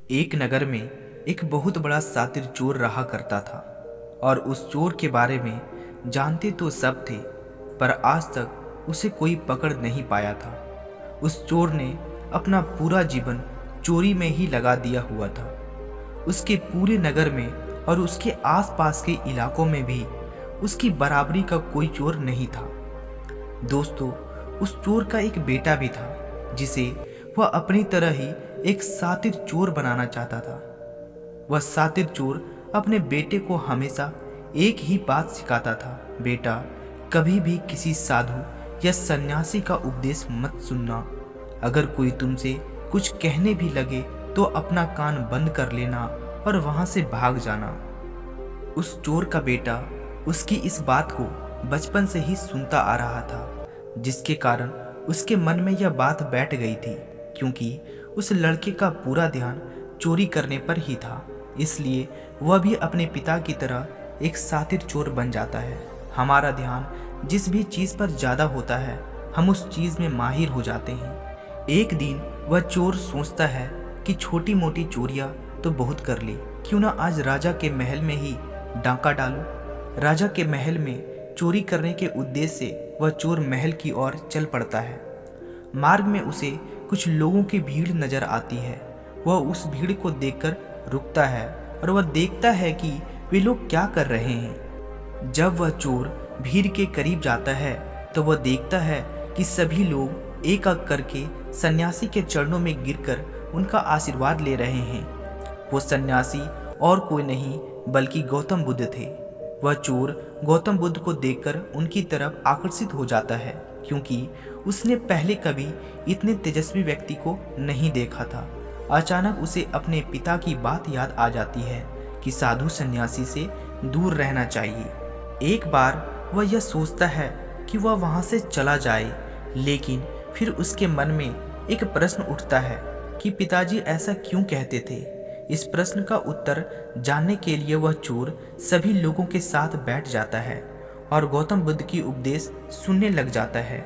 एक नगर में एक बहुत बड़ा शातिर चोर रहा करता था और उस चोर के बारे में जानते तो सब थे, पर आज तक उसे कोई पकड़ नहीं पाया था। उस चोर ने अपना पूरा जीवन चोरी में ही लगा दिया हुआ था। उसके पूरे नगर में और उसके आसपास के इलाकों में भी उसकी बराबरी का कोई चोर नहीं था। दोस्तों, उस चोर का एक बेटा भी था जिसे वह अपनी तरह ही एक शातिर चोर बनाना चाहता था। वह शातिर चोर अपने बेटे को हमेशा एक ही बात सिखाता था, बेटा, कभी भी किसी साधु या सन्यासी का उपदेश मत सुनना। अगर कोई तुमसे कुछ कहने भी लगे तो अपना कान बंद कर लेना और वहां से भाग जाना। उस चोर का बेटा उसकी इस बात को बचपन से ही सुनता आ रहा था, जिसके कारण उसके मन में यह बात बैठ गई थी। क्योंकि उस लड़के का पूरा ध्यान चोरी करने पर ही था, इसलिए वह भी अपने पिता की तरह एक शातिर चोर बन जाता है। हमारा ध्यान जिस भी चीज़ पर ज़्यादा होता है, हम उस चीज़ में माहिर हो जाते हैं। एक दिन वह चोर सोचता है कि छोटी मोटी चोरियाँ तो बहुत कर ली, क्यों ना आज राजा के महल में ही डांका डालूं। राजा के महल में चोरी करने के उद्देश्य से वह चोर महल की ओर चल पड़ता है। मार्ग में उसे कुछ लोगों की भीड़ नजर आती है। वह उस भीड़ को देखकर रुकता है और वह देखता है कि वे लोग क्या कर रहे हैं। जब वह चोर भीड़ के करीब जाता है तो वह देखता है कि सभी लोग एक एक करके सन्यासी के चरणों में गिरकर उनका आशीर्वाद ले रहे हैं। वो सन्यासी और कोई नहीं बल्कि गौतम बुद्ध थे। वह चोर गौतम बुद्ध को देखकर उनकी तरफ आकर्षित हो जाता है, क्योंकि उसने पहले कभी इतने तेजस्वी व्यक्ति को नहीं देखा था। अचानक उसे अपने पिता की बात याद आ जाती है कि साधु सन्यासी से दूर रहना चाहिए। एक बार वह यह सोचता है कि वह वहां से चला जाए, लेकिन फिर उसके मन में एक प्रश्न उठता है कि पिताजी ऐसा क्यों कहते थे। इस प्रश्न का उत्तर जानने के लिए वह चोर सभी लोगों के साथ बैठ जाता है और गौतम बुद्ध की उपदेश सुनने लग जाता है।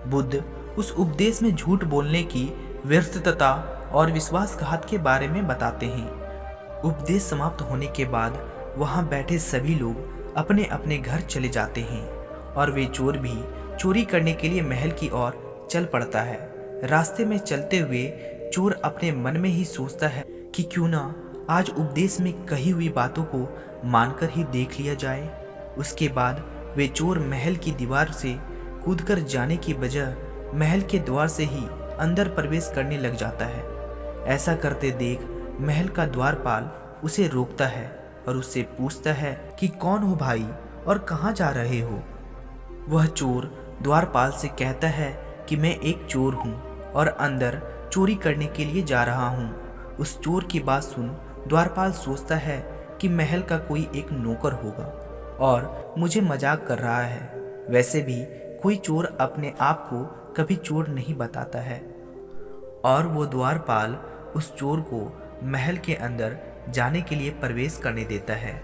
बुद्ध उस उपदेश में झूठ बोलने की व्यर्थता और विश्वासघात के बारे में बताते हैं। उपदेश समाप्त होने के बाद वहां बैठे सभी लोग अपने अपने घर चले जाते हैं और वे चोर भी चोरी करने के लिए महल की ओर चल पड़ता है। रास्ते में चलते हुए चोर अपने मन में ही सोचता है कि क्यों ना आज उपदेश में कही हुई बातों को मानकर ही देख लिया जाए। उसके बाद वे चोर महल की दीवार से कूदकर जाने की बजाय महल के द्वार से ही अंदर प्रवेश करने लग जाता है। ऐसा करते देख महल का द्वारपाल उसे रोकता है और उससे पूछता है कि कौन हो भाई और कहाँ जा रहे हो। वह चोर द्वारपाल से कहता है कि मैं एक चोर हूँ और अंदर चोरी करने के लिए जा रहा हूँ। उस चोर की बात सुन द्वारपाल सोचता है कि महल का कोई एक नौकर होगा और मुझे मजाक कर रहा है। वैसे भी कोई चोर अपने आप को कभी चोर नहीं बताता है। और वो द्वारपाल उस चोर को महल के अंदर जाने के लिए प्रवेश करने देता है।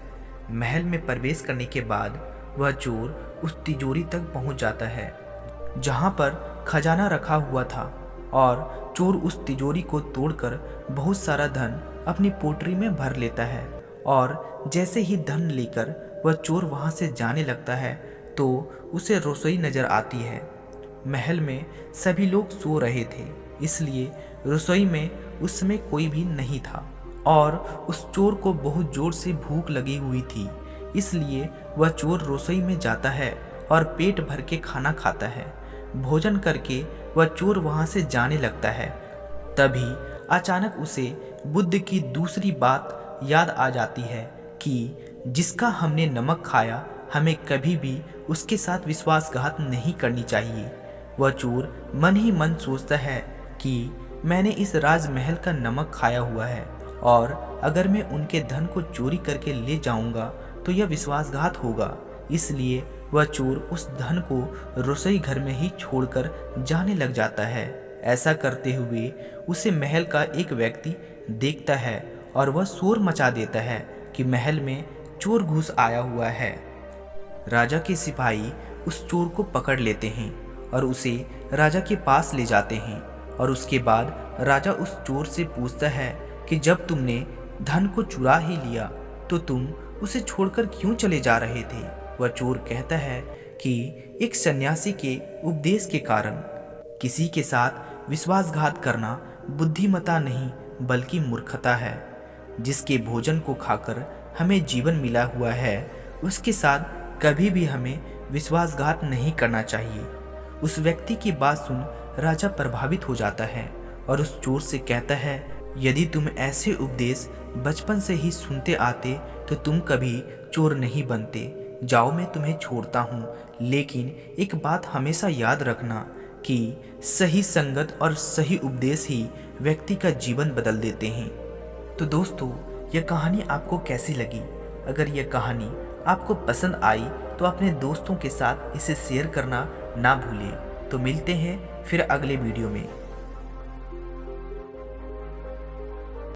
महल में प्रवेश करने के बाद वह चोर उस तिजोरी तक पहुंच जाता है जहां पर खजाना रखा हुआ था, और चोर उस तिजोरी को तोड़कर बहुत सारा धन अपनी पोटरी में भर लेता है। और जैसे ही धन लेकर वह चोर वहां से जाने लगता है तो उसे रसोई नजर आती है। महल में सभी लोग सो रहे थे, इसलिए रसोई में उस समय कोई भी नहीं था और उस चोर को बहुत जोर से भूख लगी हुई थी। इसलिए वह चोर रसोई में जाता है और पेट भर के खाना खाता है। भोजन करके वह चोर वहां से जाने लगता है। तभी अचानक उसे बुद्ध की दूसरी बात याद आ जाती है कि जिसका हमने नमक खाया, हमें कभी भी उसके साथ विश्वासघात नहीं करनी चाहिए। वह चोर मन ही मन सोचता है कि मैंने इस राजमहल का नमक खाया हुआ है और अगर मैं उनके धन को चोरी करके ले जाऊंगा तो यह विश्वासघात होगा। इसलिए वह चोर उस धन को रसोई घर में ही छोड़कर जाने लग जाता है। ऐसा करते हुए उसे महल का एक व्यक्ति देखता है और वह शोर मचा देता है कि महल में चोर घुस आया हुआ है। राजा के सिपाही उस चोर को पकड़ लेते हैं और उसे राजा के पास ले जाते हैं और उसके बाद राजा उस चोर से पूछता है कि जब तुमने धन को चुरा ही लिया तो तुम उसे छोड़कर क्यों चले जा रहे थे। वह चोर कहता है कि एक सन्यासी के उपदेश के कारण किसी के साथ विश्वासघात करना बुद्धिमता नहीं बल्कि मूर्खता है। जिसके भोजन को खाकर हमें जीवन मिला हुआ है उसके साथ कभी भी हमें विश्वासघात नहीं करना चाहिए। उस व्यक्ति की बात सुन राजा प्रभावित हो जाता है और उस चोर से कहता है, यदि तुम ऐसे उपदेश बचपन से ही सुनते आते तो तुम कभी चोर नहीं बनते। जाओ, मैं तुम्हें छोड़ता हूँ, लेकिन एक बात हमेशा याद रखना कि सही संगत और सही उपदेश ही व्यक्ति का जीवन बदल देते हैं। तो दोस्तों, यह कहानी आपको कैसी लगी? अगर यह कहानी आपको पसंद आई तो अपने दोस्तों के साथ इसे शेयर करना ना भूलें। तो मिलते हैं फिर अगले वीडियो में।